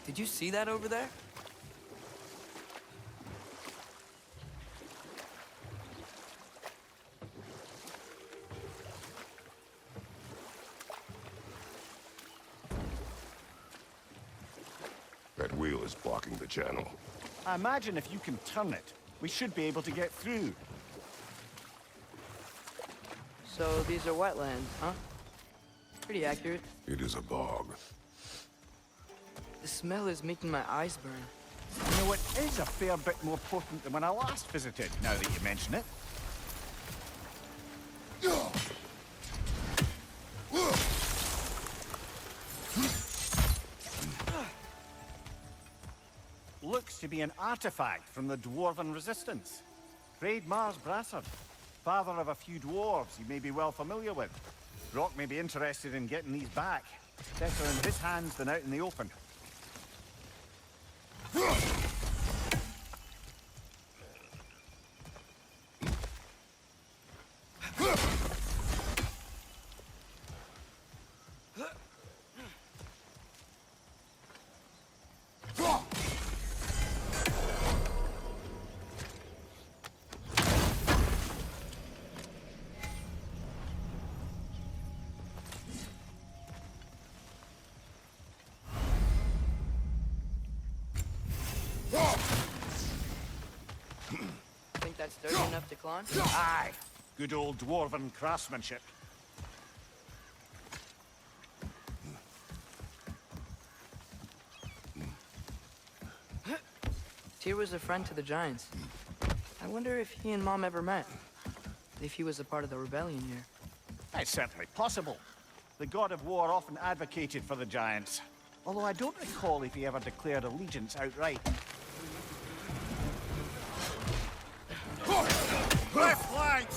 Did you see that over there? That wheel is blocking the channel. I imagine if you can turn it, we should be able to get through. So these are wetlands, huh? Pretty accurate. It is a bog. The smell is making my eyes burn. You know, it is a fair bit more potent than when I last visited, now that you mention it. Looks to be an artifact from the Dwarven Resistance. Raid Mars Brassard, father of a few dwarves you may be well familiar with. Rock may be interested in getting these back. Better in his hands than out in the open. Think that's sturdy enough to climb? Aye, good old Dwarven craftsmanship. Tyr was a friend to the Giants. I wonder if he and Mom ever met. If he was a part of the rebellion here. It's certainly possible. The god of war often advocated for the Giants. Although I don't recall if he ever declared allegiance outright. Left flank!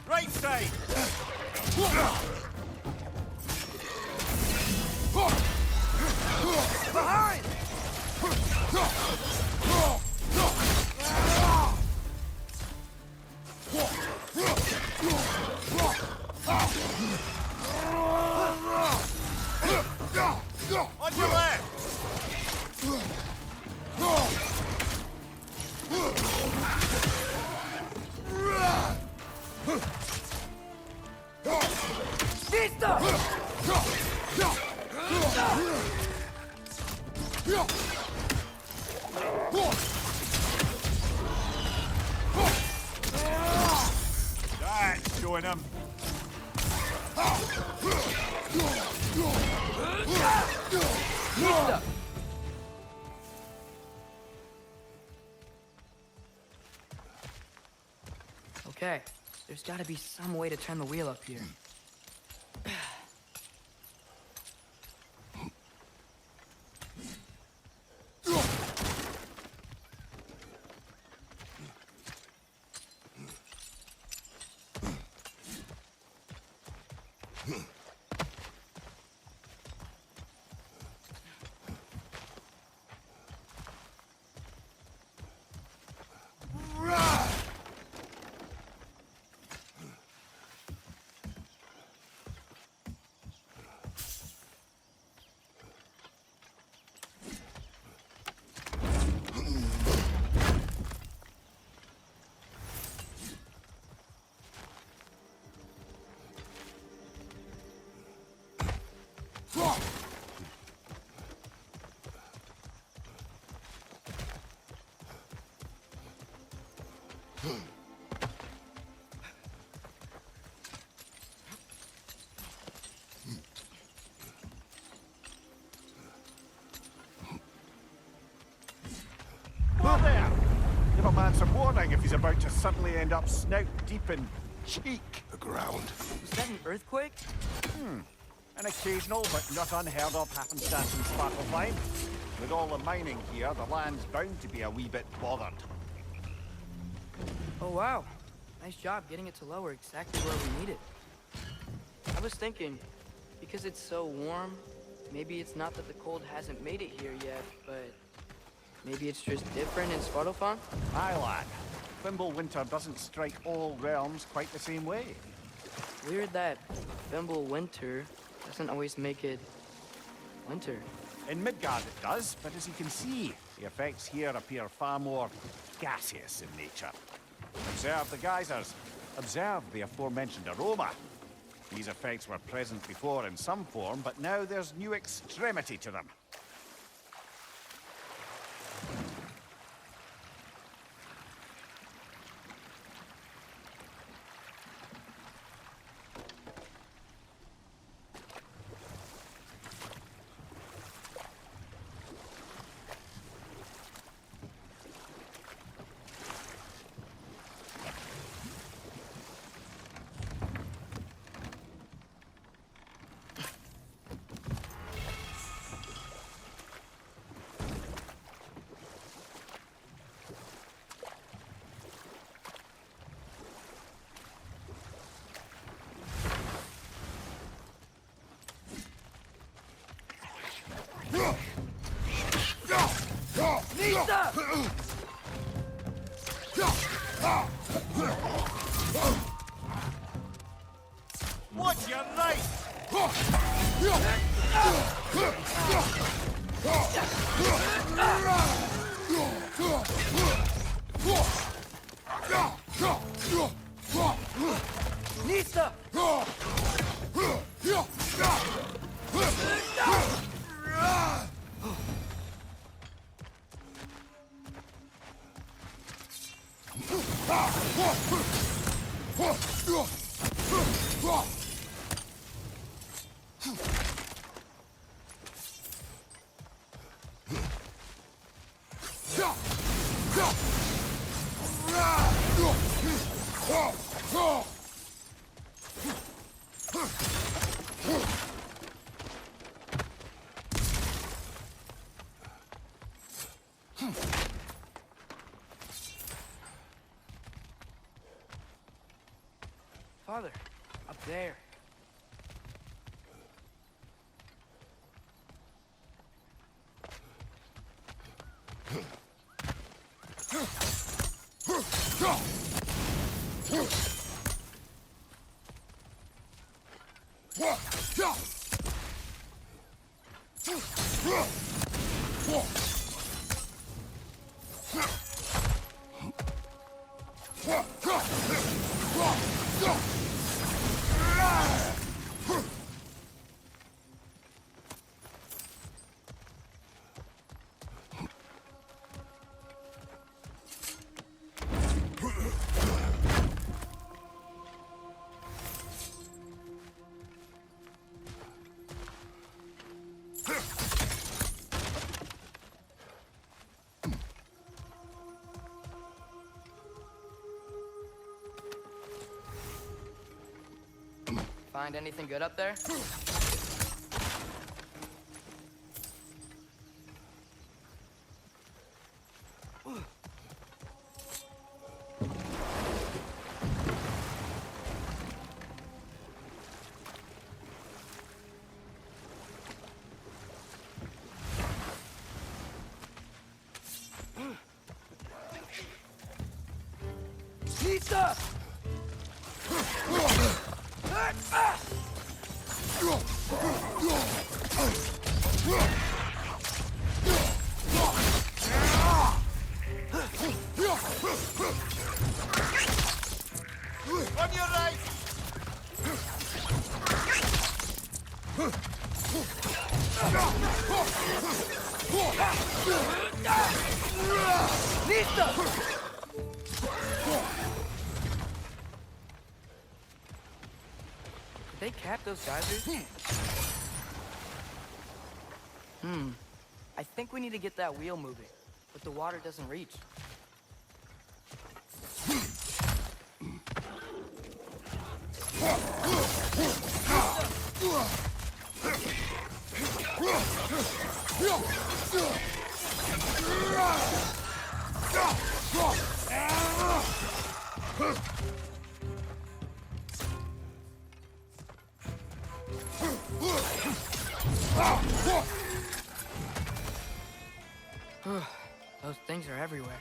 Right side! Behind! On your left! That's showing him. Okay, there's gotta be some way to turn the wheel up here. Whoa there! Give a man some warning if he's about to suddenly end up snout deep in cheek. The ground. Was that an earthquake? An occasional but not unheard of happenstance in Svartalfheim. With all the mining here, the land's bound to be a wee bit bothered. Oh, wow. Nice job getting it to lower exactly where we need it. I was thinking, because it's so warm, maybe it's not that the cold hasn't made it here yet, but maybe it's just different in Svartalfheim? Aye, lad. Thimble winter doesn't strike all realms quite the same way. Weird that Thimble winter doesn't always make it winter. In Midgard it does, but as you can see, the effects here appear far more gaseous in nature. Observe the geysers. Observe the aforementioned aroma. These effects were present before in some form, but now there's new extremity to them. Nista! What's your right? Nista! Father, up there. Find anything good up there? Nista! On your right! Nista! They cap those geysers? I think we need to get that wheel moving, but the water doesn't reach. Those things are everywhere.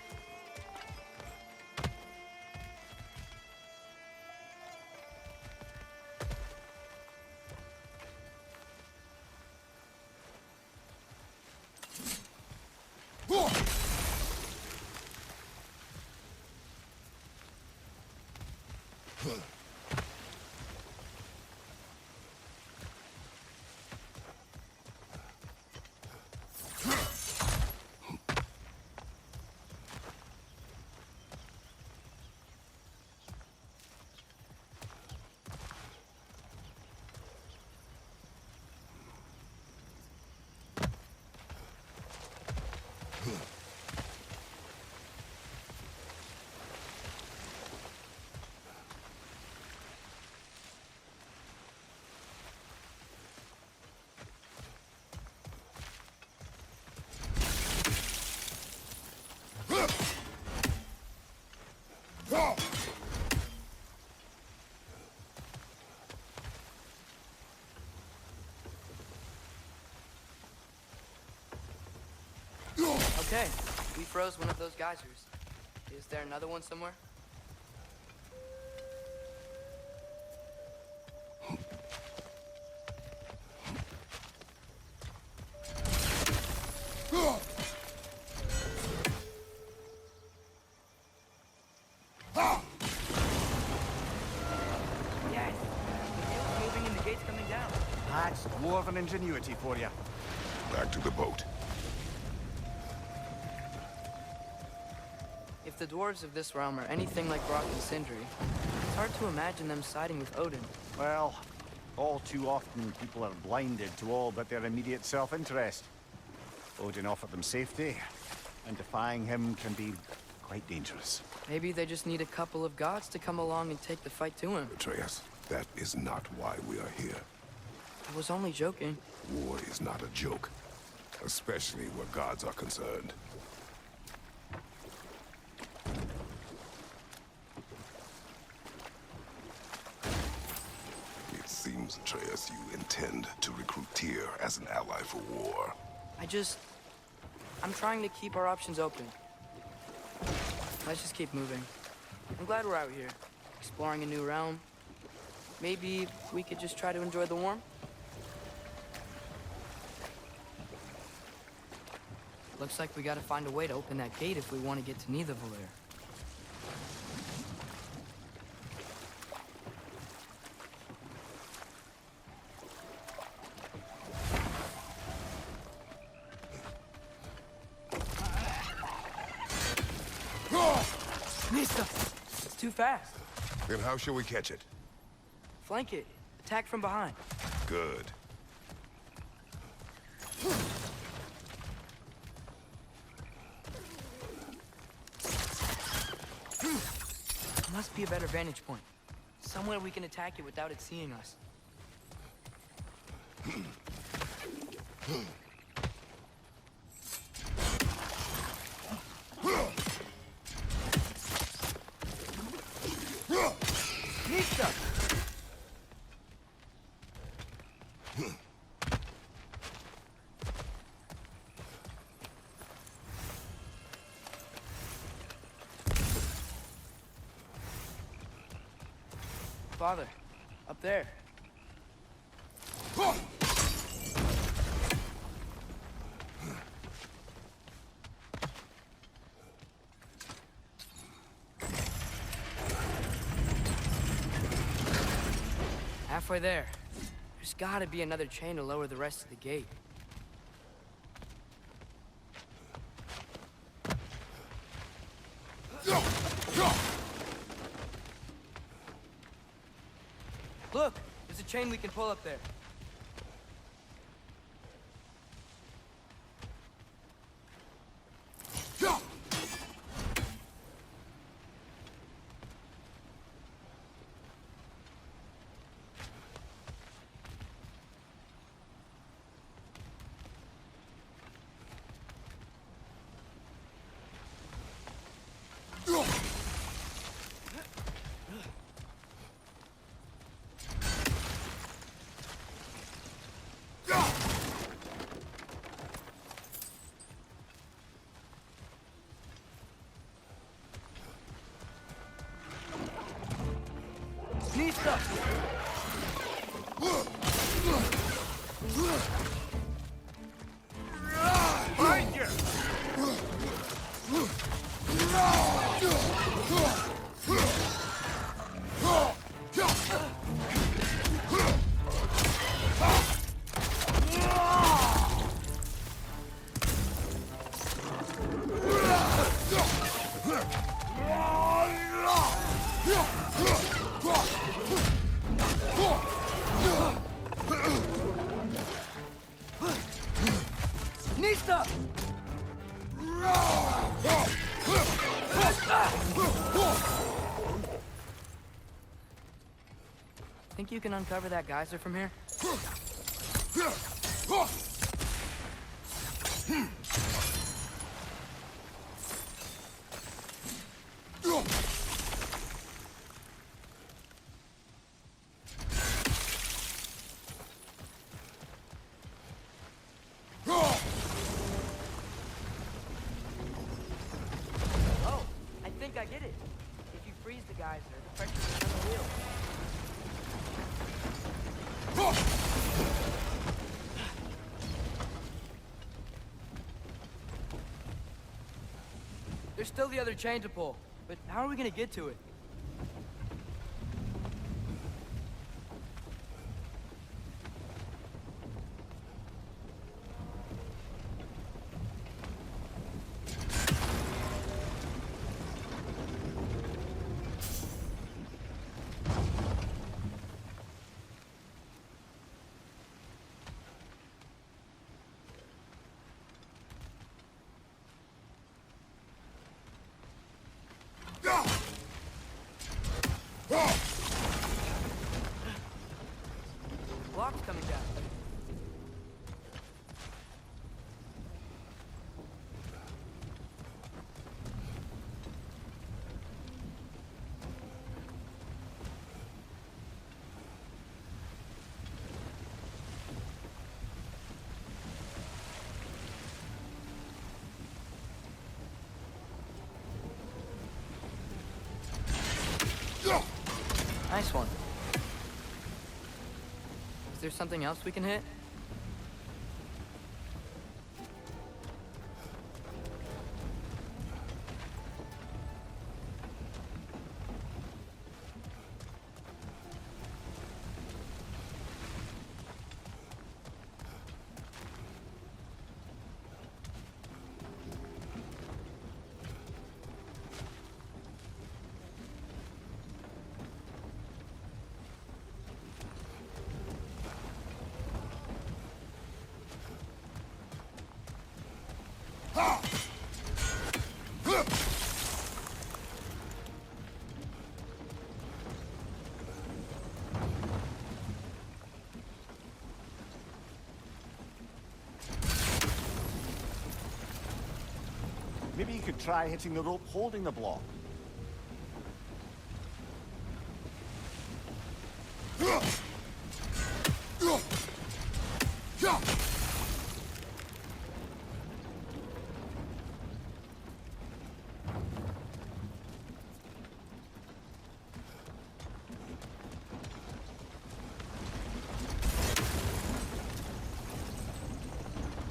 Okay, we froze one of those geysers. Is there another one somewhere? Yes! The wheel's moving and the gate's coming down. That's dwarven ingenuity for you. Back to the boat. If the dwarves of this realm are anything like Rock and Sindri, it's hard to imagine them siding with Odin. Well, all too often people are blinded to all but their immediate self-interest. Odin offered them safety, and defying him can be quite dangerous. Maybe they just need a couple of gods to come along and take the fight to him. Atreus, that is not why we are here. I was only joking. War is not a joke, especially where gods are concerned. It seems, Atreus, you intend to recruit Tyr as an ally for war. I'm trying to keep our options open. Let's just keep moving. I'm glad we're out here, exploring a new realm. Maybe we could just try to enjoy the warmth? Looks like we gotta find a way to open that gate if we want to get to Nidavellir. Nista! It's too fast. Then how shall we catch it? Flank it. Attack from behind. Good. Must be a better vantage point. Somewhere we can attack it without it seeing us. Nista! Father, up there. Halfway there. There's gotta be another chain to lower the rest of the gate. Look! There's a chain we can pull up there. Nista! Behind you! Nista! Think you can uncover that geyser from here? Oh, I think I get it. If you freeze the geyser, the pressure is on the wheel. There's still the other chain to pull, but how are we gonna get to it? Block's coming down. Nice one. Is there something else we can hit? Maybe you could try hitting the rope holding the block.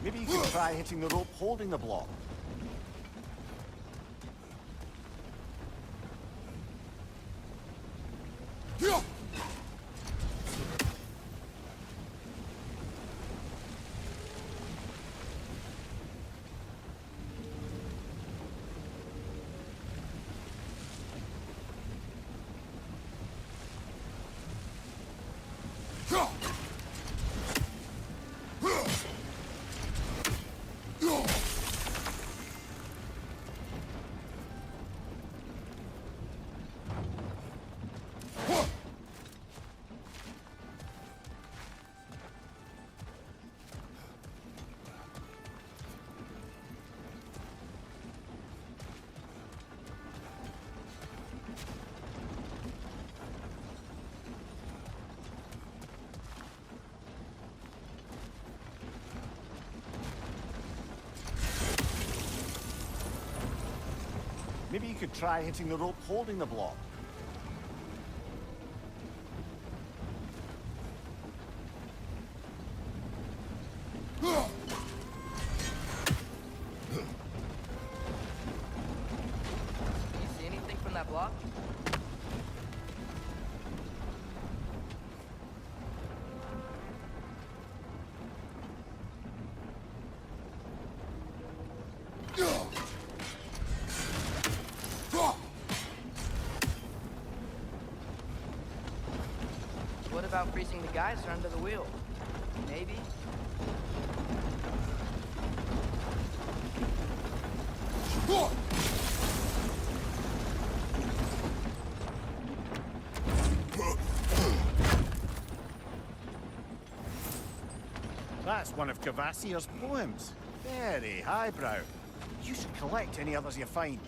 Maybe you could try hitting the rope holding the block. Maybe you could try hitting the rope holding the block. Do you see anything from that block? What about freezing the geyser under the wheel? Maybe? That's one of Cavassier's poems. Very highbrow. You should collect any others you find.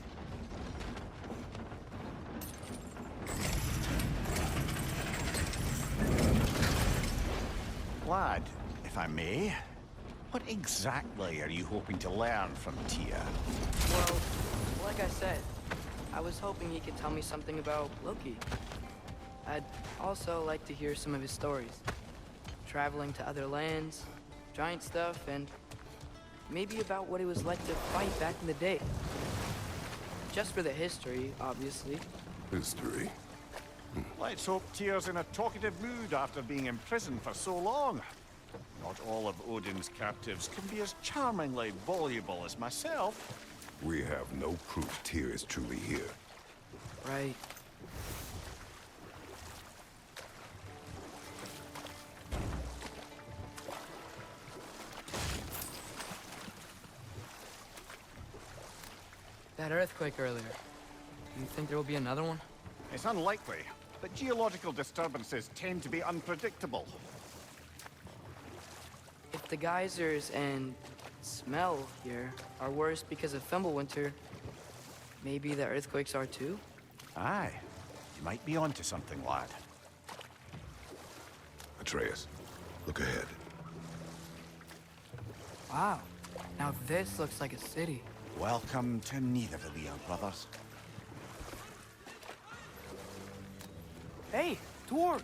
Lad, if I may, what exactly are you hoping to learn from Tyr? Well, like I said, I was hoping he could tell me something about Loki. I'd also like to hear some of his stories. Traveling to other lands, giant stuff, and maybe about what it was like to fight back in the day. Just for the history, obviously. History. Let's hope Tyr's in a talkative mood after being imprisoned for so long. Not all of Odin's captives can be as charmingly voluble as myself. We have no proof Tyr is truly here. Right. That earthquake earlier. Do you think there will be another one? It's unlikely, but geological disturbances tend to be unpredictable. If the geysers and smell here are worse because of Fimbulwinter, maybe the earthquakes are too? Aye. You might be onto something, lad. Atreus, look ahead. Wow. Now this looks like a city. Welcome to Nidavellir, brothers. Hey, dwarves!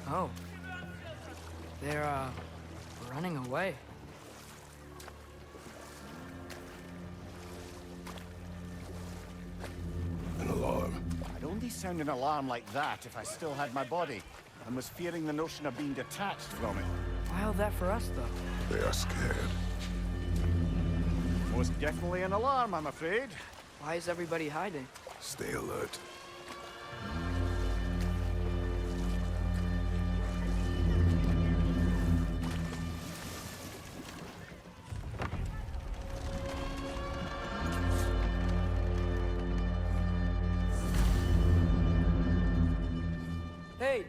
Oh. They're, running away. An alarm. I'd only sound an alarm like that if I still had my body, and was fearing the notion of being detached from it. Why all that for us, though? They are scared. Most definitely an alarm, I'm afraid. Why is everybody hiding? Stay alert. Hey,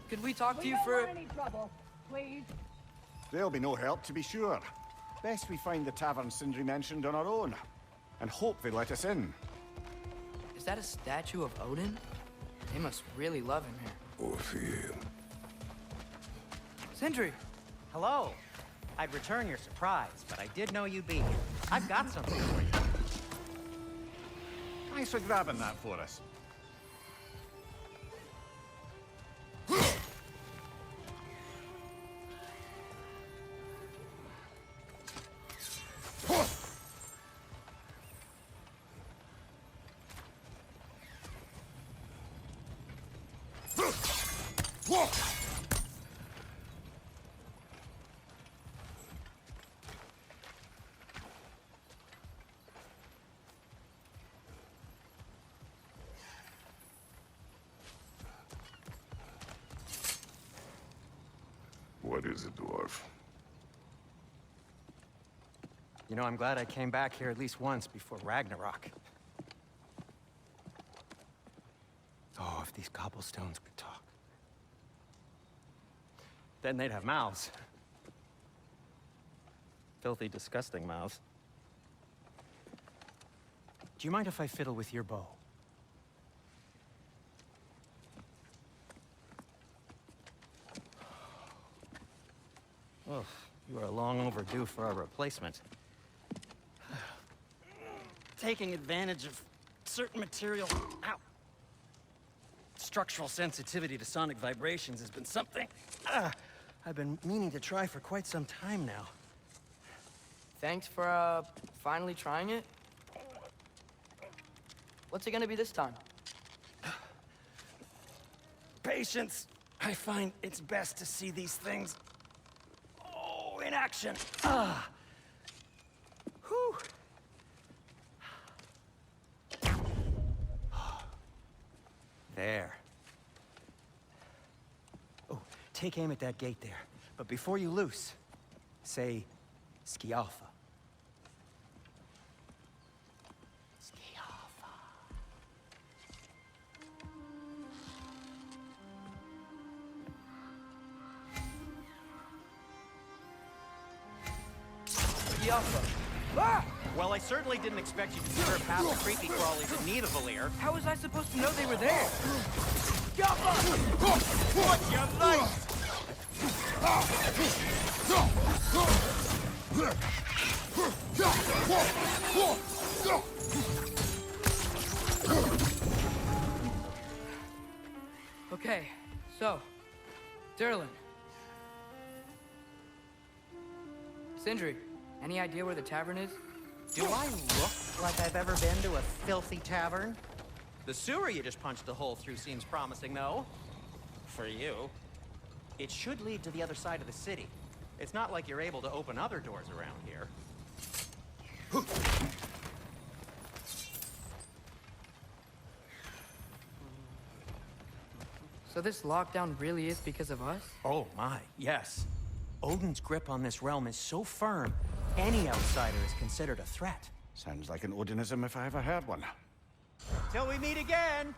could we talk to you for... any trouble, please. There'll be no help, to be sure. Best we find the tavern Sindri mentioned on our own, and hope they let us in. Is that a statue of Odin? They must really love him here. Or fear him. Sindri! Hello. I'd return your surprise, but I did know you'd be here. I've got something for you. Thanks for grabbing that for us. What is it, dwarf? You know, I'm glad I came back here at least once before Ragnarok. Oh, if these cobblestones could talk. Then they'd have mouths. Filthy, disgusting mouths. Do you mind if I fiddle with your bow? Oh, you are long overdue for a replacement. taking advantage of certain material. Ow. Structural sensitivity to sonic vibrations has been something I've been meaning to try for quite some time now. Thanks for, finally trying it. What's it gonna be this time? Patience. I find it's best to see these things, in action. Whew. There. Oh, take aim at that gate there. But before you loose, say, Skialfa. Skialfa. Skialfa. Ah! Well, I certainly didn't expect you to stir past the creepy crawlies in need of a leer. How was I supposed to know they were there? Skialfa! What you like? Okay, so, Durlin. Sindri, any idea where the tavern is? Do I look like I've ever been to a filthy tavern? The sewer you just punched a hole through seems promising, though. For you. It should lead to the other side of the city. It's not like you're able to open other doors around here. So this lockdown really is because of us? Oh my, yes. Odin's grip on this realm is so firm, any outsider is considered a threat. Sounds like an Odinism if I ever heard one. Till we meet again!